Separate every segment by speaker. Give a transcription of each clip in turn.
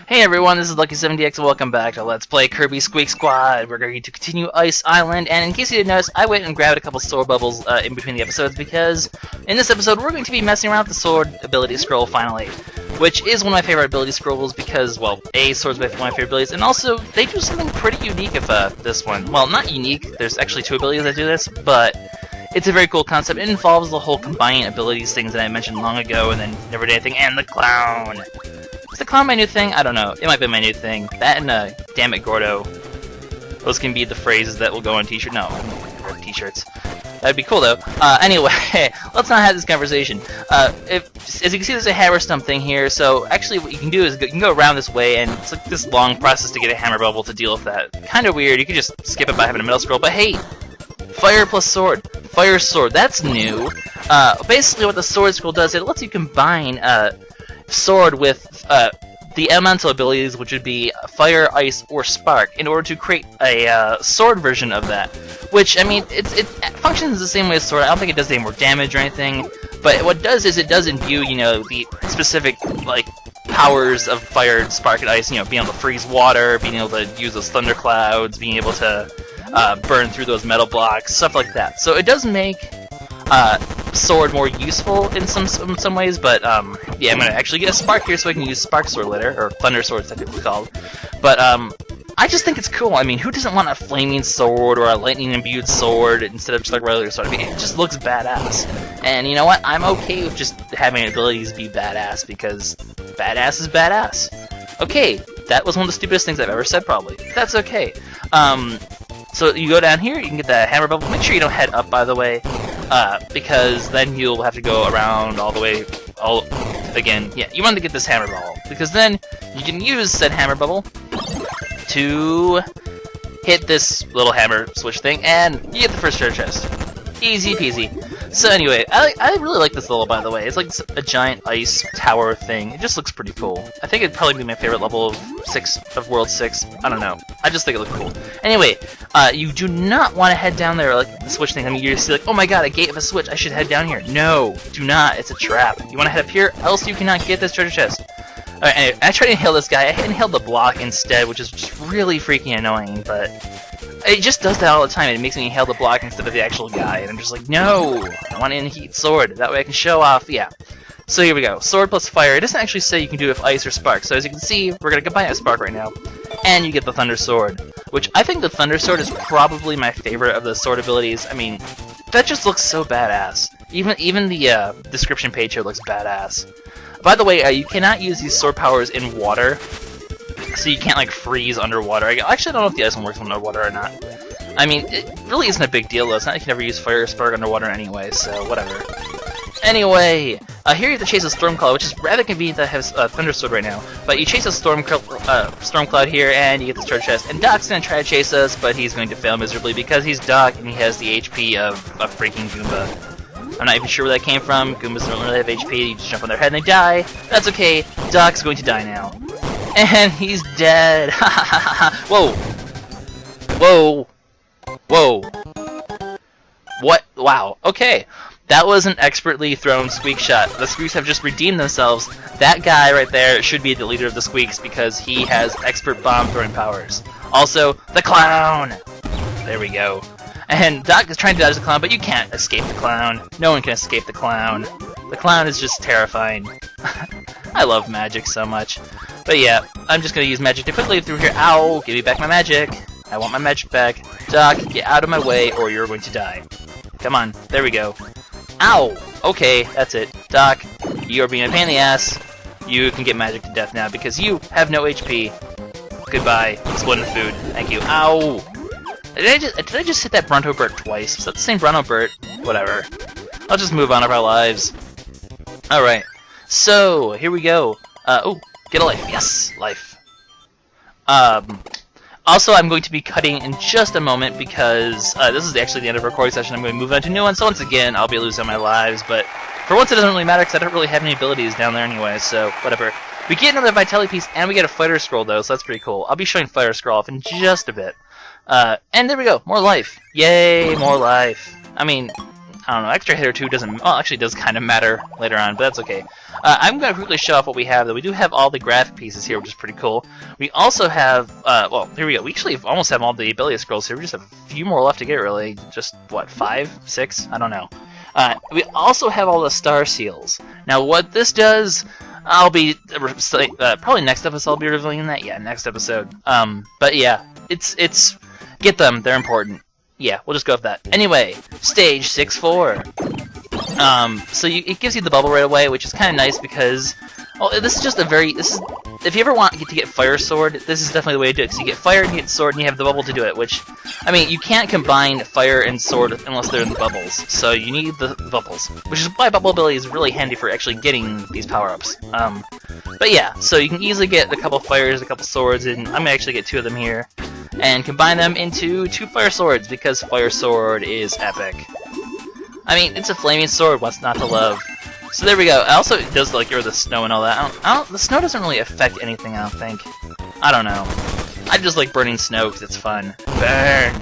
Speaker 1: Hey everyone, this is LuckySevenDX and welcome back to Let's Play Kirby Squeak Squad. We're going to continue Ice Island, and in case you didn't notice, I went and grabbed a couple sword bubbles in between the episodes because in this episode we're going to be messing around with the sword ability scroll finally, which is one of my favorite ability scrolls because, well, A, swords are one of my favorite abilities, and also they do something pretty unique with this one. Well, not unique, there's actually two abilities that do this, but it's a very cool concept. It involves the whole combining abilities things that I mentioned long ago and then never did anything, and the clown! Is the clown my new thing? I don't know. It might be my new thing. That and, damn it, Gordo. Those can be the phrases that will go on t-shirts. No, t-shirts. That'd be cool, though. Anyway, let's not have this conversation. As you can see, there's a hammer stump thing here, so actually what you can do is you can go around this way, and it's like this long process to get a hammer bubble to deal with that. Kind of weird. You could just skip it by having a middle scroll, but hey! Fire plus sword. Fire sword. That's new. Basically what the sword scroll does, it lets you combine, sword with the elemental abilities, which would be fire, ice, or spark, in order to create a sword version of that. Which, I mean, it functions the same way as sword. I don't think it does any more damage or anything, but what it does is it does imbue, you know, the specific, like, powers of fire, spark, and ice, you know, being able to freeze water, being able to use those thunder clouds, being able to burn through those metal blocks, stuff like that. So it does make sword more useful in some ways, but yeah, I'm gonna actually get a spark here so I can use spark sword later, or thunder sword, it's technically called. But I just think it's cool. I mean, who doesn't want a flaming sword or a lightning imbued sword instead of just like regular sword? I mean, it just looks badass. And you know what? I'm okay with just having abilities be badass because badass is badass. Okay, that was one of the stupidest things I've ever said, probably. That's okay. So you go down here, you can get that hammer bubble. Make sure you don't head up, by the way, because then you'll have to go around all the way, again. Yeah, you want to get this hammer bubble, because then you can use said hammer bubble to hit this little hammer switch thing, and you get the first treasure chest. Easy peasy. So anyway, I really like this level, by the way. It's like a giant ice tower thing. It just looks pretty cool. I think it'd probably be my favorite level of World 6. I don't know. I just think it looks cool. Anyway, you do not want to head down there like the switch thing. I mean, you're just like, oh my god, a gate of a switch. I should head down here. No, do not. It's a trap. You want to head up here, else you cannot get this treasure chest. Alright, anyway, I tried to inhale this guy. I inhaled the block instead, which is just really freaking annoying, but it just does that all the time. It makes me inhale the block instead of the actual guy, and I'm just like, no! I want to inheat sword. That way I can show off, yeah. So here we go. Sword plus fire. It doesn't actually say you can do it with ice or spark, so as you can see, we're going to combine it with spark right now. And you get the thunder sword, which I think the thunder sword is probably my favorite of the sword abilities. I mean, that just looks so badass. Even the description page here looks badass. By the way, you cannot use these sword powers in water, so you can't like freeze underwater. I actually don't know if the ice one works underwater or not. I mean, it really isn't a big deal though. It's not like you can never use fire or spark underwater anyway, so whatever. Anyway, here you have to chase a storm cloud, which is rather convenient that I have a thunder sword right now. But you chase a storm cloud here, and you get this treasure chest. And Doc's gonna try to chase us, but he's going to fail miserably because he's Doc and he has the HP of a freaking Goomba. I'm not even sure where that came from. Goombas don't really have HP. You just jump on their head and they die. That's okay. Doc's going to die now. And he's dead. Whoa. Whoa. Whoa. What? Wow. Okay. That was an expertly thrown Squeak shot. The Squeaks have just redeemed themselves. That guy right there should be the leader of the Squeaks because he has expert bomb throwing powers. Also, the clown. There we go. And Doc is trying to dodge the clown, but you can't escape the clown. No one can escape the clown. The clown is just terrifying. I love magic so much. But yeah, I'm just gonna use magic to quickly through here. Ow! Give me back my magic. I want my magic back. Doc, get out of my way or you're going to die. Come on, there we go. Ow! Okay, that's it. Doc, you are being a pain in the ass. You can get magic to death now because you have no HP. Goodbye. Exploding food. Thank you. Ow! Did I just hit that Bronto Burt twice? Was that the same Bronto Burt? Whatever. I'll just move on with our lives. Alright. So, here we go. Oh, get a life. Yes! Life. Also, I'm going to be cutting in just a moment because this is actually the end of our recording session. I'm going to move on to a new one, so once again, I'll be losing my lives, but for once it doesn't really matter because I don't really have any abilities down there anyway, so whatever. We get another Vitality piece, and we get a Fighter Scroll, though, so that's pretty cool. I'll be showing Fighter Scroll off in just a bit. And there we go, more life. Yay, more life. I mean, I don't know, extra hit or two doesn't, well, actually does kind of matter later on, but that's okay. I'm going to quickly show off what we have, though. We do have all the graphic pieces here, which is pretty cool. We also have, well, here we go. We actually almost have all the ability scrolls here. We just have a few more left to get, really. Just, what, 5? 6? I don't know. We also have all the star seals. Now, what this does, I'll be, probably next episode I'll be revealing that. Yeah, next episode. But yeah, it's, get them. They're important. Yeah, we'll just go with that. Anyway, stage 6-4. So it gives you the bubble right away, which is kind of nice because, well, this is just a very, if you ever want to get Fire Sword, this is definitely the way to do it, because you get Fire and you get Sword and you have the bubble to do it, which, I mean, you can't combine Fire and Sword unless they're in the bubbles, so you need the bubbles, which is why Bubble Ability is really handy for actually getting these power-ups. But yeah, so you can easily get a couple Fires, a couple Swords, and I'm going to actually get 2 of them here, and combine them into 2 Fire Swords, because Fire Sword is epic. I mean, it's a flaming sword, what's not to love? So there we go. Also, it does like the snow and all that. The snow doesn't really affect anything, I don't think. I don't know. I just like burning snow because it's fun. Burn!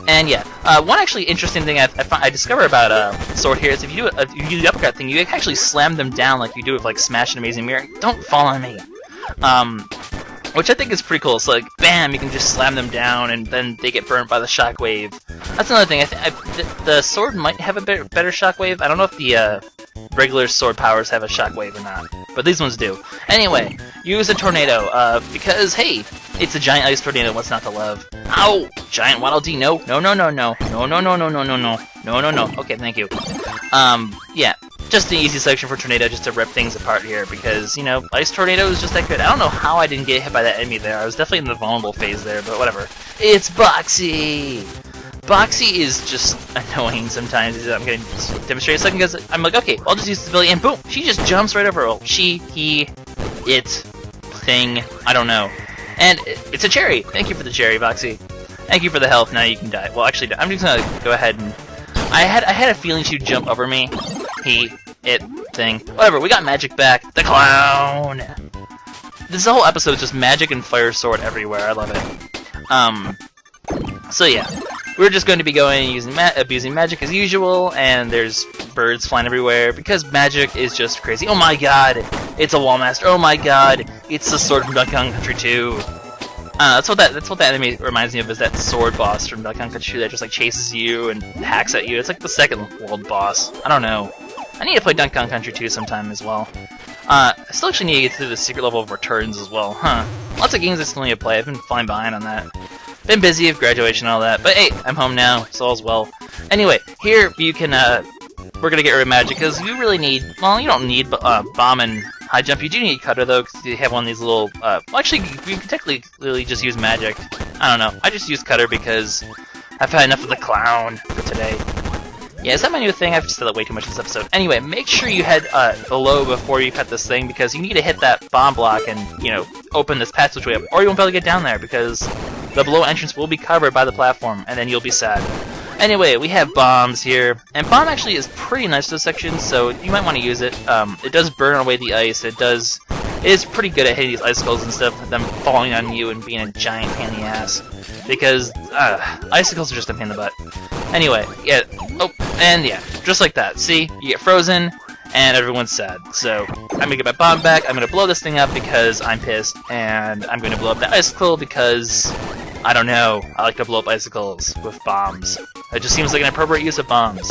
Speaker 1: And yeah, one actually interesting thing I discovered about sword here is if you do the uppercut thing, you can actually slam them down like you do with like Smash and Amazing Mirror. Don't fall on me. Which I think is pretty cool. So like, bam, you can just slam them down, and then they get burnt by the shockwave. That's another thing. The sword might have a better shockwave. I don't know if the regular sword powers have a shockwave or not, but these ones do. Anyway, use a tornado, because hey, it's a giant ice tornado. What's not to love? Ow! Giant Waddle Dee. No. Okay, thank you. Yeah. Just an easy section for Tornado just to rip things apart here because, you know, Ice Tornado is just that good. I don't know how I didn't get hit by that enemy there. I was definitely in the vulnerable phase there, but whatever. It's Boxy! Boxy is just annoying sometimes. I'm going to demonstrate a second because I'm like, okay, I'll just use this ability, and boom! She just jumps right over. Oh, she, he, it, thing, I don't know. And it's a cherry! Thank you for the cherry, Boxy. Thank you for the health, now you can die. Well, actually, I'm just going to go ahead and... I had a feeling she'd jump over me. He, it, thing. Whatever, we got magic back. The clown! This whole episode is just magic and Fire Sword everywhere. I love it. So yeah. We're just going to be going and using abusing magic as usual, and there's birds flying everywhere, because magic is just crazy. Oh my god! It's a Wallmaster. Oh my god! It's the sword from Donkey Kong Country 2. That's what that enemy reminds me of, is that sword boss from Donkey Kong Country 2 that just like chases you and hacks at you. It's like the second world boss. I don't know. I need to play Donkey Kong Country 2 sometime as well. I still actually need to get through the secret level of returns as well. Huh. Lots of games I still need to play. I've been falling behind on that. Been busy with graduation and all that. But hey, I'm home now, so all's well. Anyway, here you can, we're gonna get rid of magic, because you really need, well, you don't need bomb and high jump. You do need cutter, though, because you have one of these little, well, actually, you can technically just use magic. I don't know. I just use cutter because I've had enough of the clown for today. Yeah, is that my new thing? I've said that way too much this episode. Anyway, make sure you head below before you cut this thing, because you need to hit that bomb block and, you know, open this passageway up, or you won't be able to get down there, because the below entrance will be covered by the platform, and then you'll be sad. Anyway, we have bombs here, and bomb actually is pretty nice to this section, so you might want to use it. It does burn away the ice. It is pretty good at hitting these icicles and stuff, them falling on you and being a giant pain in the ass. Because icicles are just a pain in the butt. Anyway, yeah. Oh, and yeah, just like that. See, you get frozen, and everyone's sad. So I'm gonna get my bomb back. I'm gonna blow this thing up because I'm pissed, and I'm gonna blow up the icicle because I don't know. I like to blow up icicles with bombs. It just seems like an appropriate use of bombs.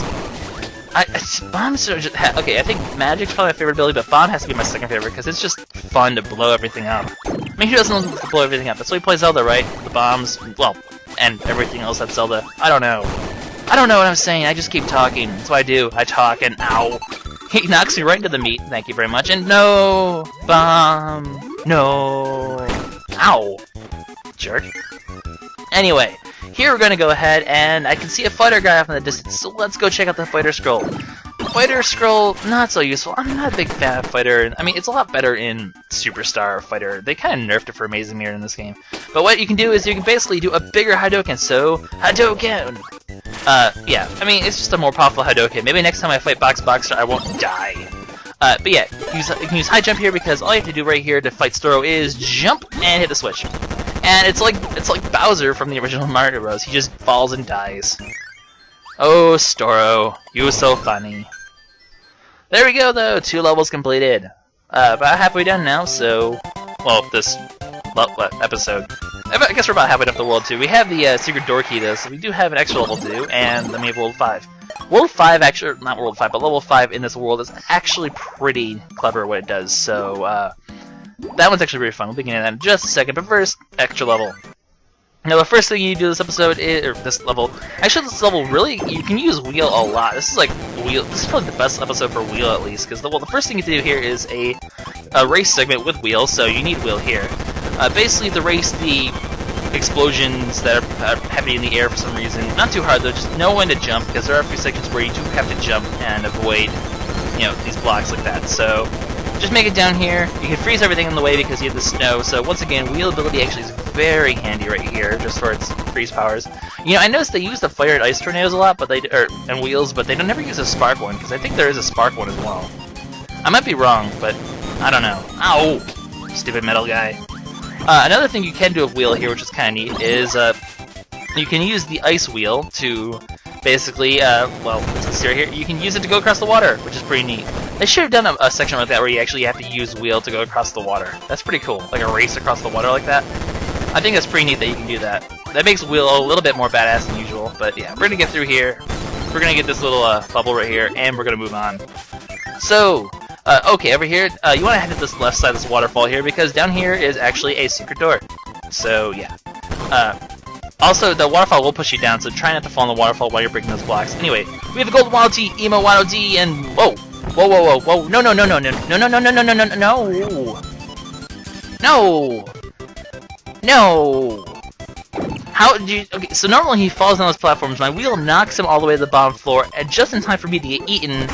Speaker 1: Bombs are just... okay, I think magic's probably my favorite ability, but bomb has to be my second favorite, because it's just fun to blow everything up. I mean, who doesn't want to blow everything up? That's why we play Zelda, right? The bombs, well, and everything else that's Zelda. I don't know. I don't know what I'm saying, I just keep talking. That's what I do. I talk, and ow. He knocks me right into the meat, thank you very much, and no! Bomb! No! Ow! Jerk. Anyway, here we're going to go ahead, and I can see a fighter guy off in the distance, so let's go check out the fighter scroll. Fighter scroll, not so useful. I'm not a big fan of fighter. I mean, it's a lot better in Superstar Fighter. They kind of nerfed it for Amazing Mirror in this game. But what you can do is you can basically do a bigger Hadouken, so Hadouken! Yeah, I mean, it's just a more powerful Hadouken. Maybe next time I fight Boxer, I won't die. But yeah, you can use high jump here, because all you have to do right here to fight Storo is jump and hit the switch. And it's like Bowser from the original Mario Bros. He just falls and dies. Oh, Storo, you were so funny. There we go, though. 2 levels completed. About halfway done now, so... Well, this episode. I guess we're about halfway up the world, too. We have the secret door key, though, so we do have an extra level to do, and then we have World 5. World 5, actually, not World 5, but level 5 in this world is actually pretty clever what it does, so, that one's actually very fun. We'll begin that in just a second, but first, extra level. Now, the first thing you do this episode is, or this level, actually this level really, you can use wheel a lot. This is like wheel, this is probably the best episode for wheel at least, because the first thing you do here is a race segment with wheel, so you need wheel here. Basically to race the explosions that are happening in the air for some reason. Not too hard though, just know when to jump, because there are a few sections where you do have to jump and avoid, you know, these blocks like that. So just make it down here. You can freeze everything in the way because you have the snow. So once again, wheel ability actually is very handy right here, just for its freeze powers. You know, I noticed they use the fire and ice tornadoes a lot, but and wheels, but they don't never use a spark one because I think there is a spark one as well. I might be wrong, but I don't know. Ow, stupid metal guy. Another thing you can do with wheel here, which is kind of neat, is you can use the ice wheel to basically, well, let's see right here. You can use it to go across the water, which is pretty neat. They should have done a section like that where you actually have to use wheel to go across the water. That's pretty cool, like a race across the water like that. I think that's pretty neat that you can do that. That makes wheel a little bit more badass than usual, but yeah, we're gonna get through here. We're gonna get this little bubble right here, and we're gonna move on. So, okay, over here, you want to head to this left side of this waterfall here, because down here is actually a secret door. So, yeah. Also, the waterfall will push you down, so try not to fall in the waterfall while you're breaking those blocks. Anyway, we have a golden Waddle Dee, emo Waddle Dee, and whoa, whoa, whoa, whoa, whoa, no, no, no, no, no, no, no, no, no, no, no, no, no, no, no. How do you? Okay, so normally he falls down those platforms. My wheel knocks him all the way to the bottom floor, and just in time for me to get eaten.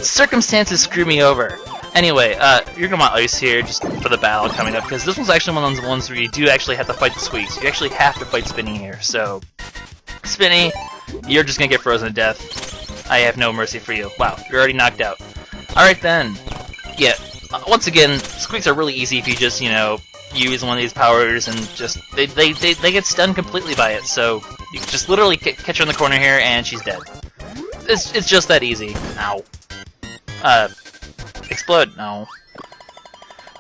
Speaker 1: Circumstances screw me over. Anyway, you're gonna want ice here just for the battle coming up, because this one's actually one of those ones where you do actually have to fight the Squeaks. You actually have to fight Spinny here, so... Spinny, you're just gonna get frozen to death. I have no mercy for you. Wow, you're already knocked out. Alright then. Yeah, once again, Squeaks are really easy if you just, you know, use one of these powers and just... They get stunned completely by it, so you just literally catch her in the corner here and she's dead. It's just that easy. Ow. Explode? No.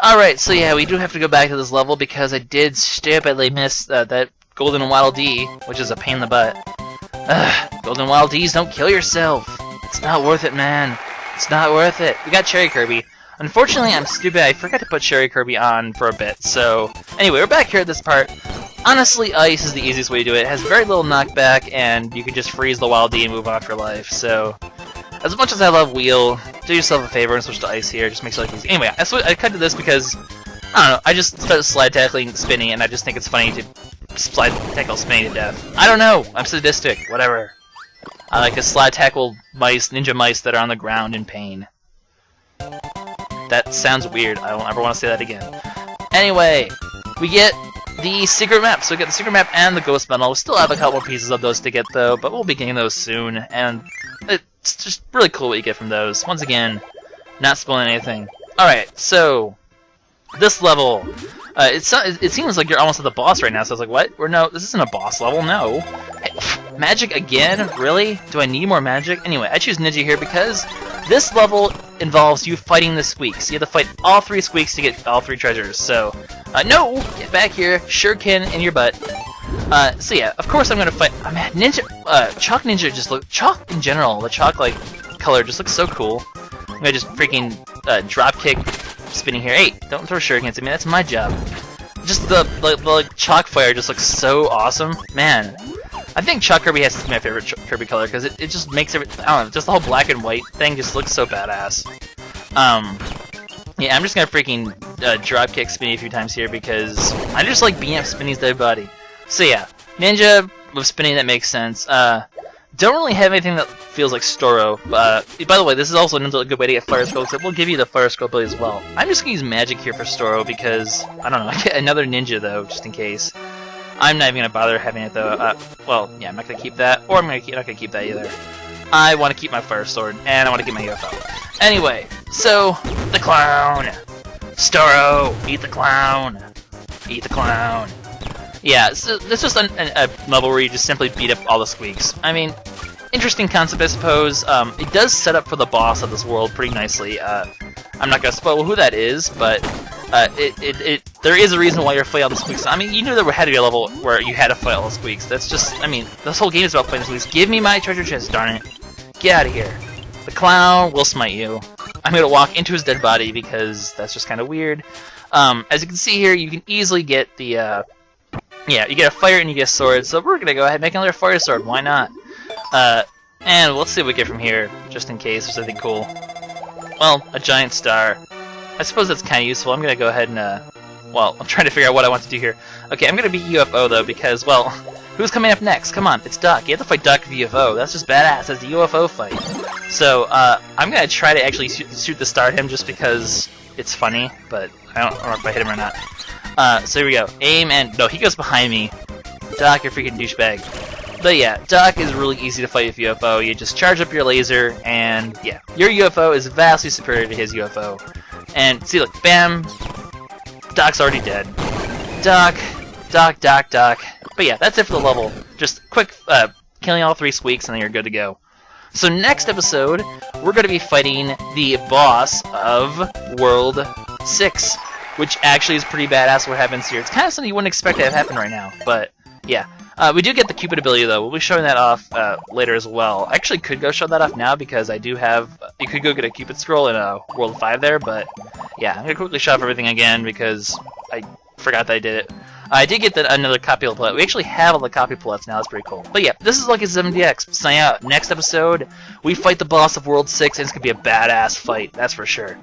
Speaker 1: Alright, so yeah, we do have to go back to this level because I did stupidly miss that golden Waddle Dee, which is a pain in the butt. Golden Waddle Dees, don't kill yourself! It's not worth it, man. It's not worth it. We got Cherry Kirby. Unfortunately, I'm stupid. I forgot to put Cherry Kirby on for a bit, so... Anyway, we're back here at this part. Honestly, ice is the easiest way to do it. It has very little knockback, and you can just freeze the Waddle Dee and move on with your life, so... As much as I love wheel, do yourself a favor and switch to ice here. Just makes it life easy. Anyway, I cut to this because, I don't know, I just started slide tackling Spinny, and I just think it's funny to slide tackle Spinny to death. I don't know, I'm sadistic, whatever. I like to slide tackle mice, ninja mice that are on the ground in pain. That sounds weird, I don't ever want to say that again. Anyway, we get the secret map. So we get the secret map and the ghost medal. We still have a couple pieces of those to get though, but we'll be getting those soon, and it's just really cool what you get from those. Once again, not spoiling anything. Alright, so this level, it seems like you're almost at the boss right now, so I was like, what? No, this isn't a boss level, no. Magic again? Really? Do I need more magic? Anyway, I choose Ninja here because this level involves you fighting the Squeaks. You have to fight all 3 Squeaks to get all 3 treasures, so... no! Get back here, shuriken in your butt. So yeah, of course I'm gonna fight... man, Ninja... Chalk Ninja just look... Chalk in general, the chalk, like, color just looks so cool. I'm gonna just freaking dropkick Spinny here. Hey, don't throw shurikens at me, that's my job. Just the chalk fire just looks so awesome. Man, I think Chalk Kirby has to be my favorite Kirby color, because it just makes everything... I don't know, just the whole black and white thing just looks so badass. Yeah, I'm just gonna freaking dropkick Spinny a few times here, because I just like beating up Spinny's dead body. So yeah, Ninja with Spinny, that makes sense. Don't really have anything that feels like Storo. By the way, this is also another good way to get Fire Scroll, because it will give you the Fire Scroll ability as well. I'm just gonna use Magic here for Storo, because, I don't know, I get another Ninja though, just in case. I'm not even gonna bother having it though. Well, yeah, I'm not gonna keep that, or I'm not gonna keep that either. I want to keep my Fire Sword, and I want to keep my UFO. Anyway, so, the clown! Storo, eat the clown! Eat the clown! Yeah, so this is a level where you just simply beat up all the Squeaks. I mean, interesting concept, I suppose. It does set up for the boss of this world pretty nicely. I'm not gonna spoil who that is, but there is a reason why you're fighting all the Squeaks. I mean, you knew there had to be a level where you had to fight all the Squeaks. That's just, I mean, this whole game is about fighting the Squeaks. Give me my treasure chest, darn it. Get out of here. The clown will smite you. I'm gonna walk into his dead body because that's just kind of weird. As you can see here, you can easily get the, yeah, you get a fire and you get a sword, so we're gonna go ahead and make another fire sword, why not? And let's see what we get from here, just in case there's something cool. Well, a giant star. I suppose that's kind of useful. I'm gonna go ahead and, well, I'm trying to figure out what I want to do here. Okay, I'm gonna beat UFO though, because, well, who's coming up next? Come on, it's Duck. You have to fight Duck with UFO. That's just badass. That's the UFO fight. So, I'm gonna try to actually shoot the star at him just because it's funny, but I don't know if I hit him or not. So here we go. Aim and... No, he goes behind me. Doc, you're freaking douchebag. But yeah, Doc is really easy to fight with UFO. You just charge up your laser, and yeah, your UFO is vastly superior to his UFO. And see, look, bam! Doc's already dead. Doc. But yeah, that's it for the level. Just quick, killing all 3 Squeaks, and then you're good to go. So next episode, we're going to be fighting the boss of World 6. Which actually is pretty badass what happens here. It's kind of something you wouldn't expect to have happen right now, but yeah. We do get the Cupid ability though. We'll be showing that off later as well. I actually could go show that off now because I do have... You could go get a Cupid scroll in World 5 there, but yeah. I'm going to quickly show off everything again because I forgot that I did it. I did get another copy of the Pallette. We actually have all the copy Pallettes now. That's pretty cool. But yeah, this is LuckySevenDX. Signing out. Next episode, we fight the boss of World 6, and it's going to be a badass fight. That's for sure.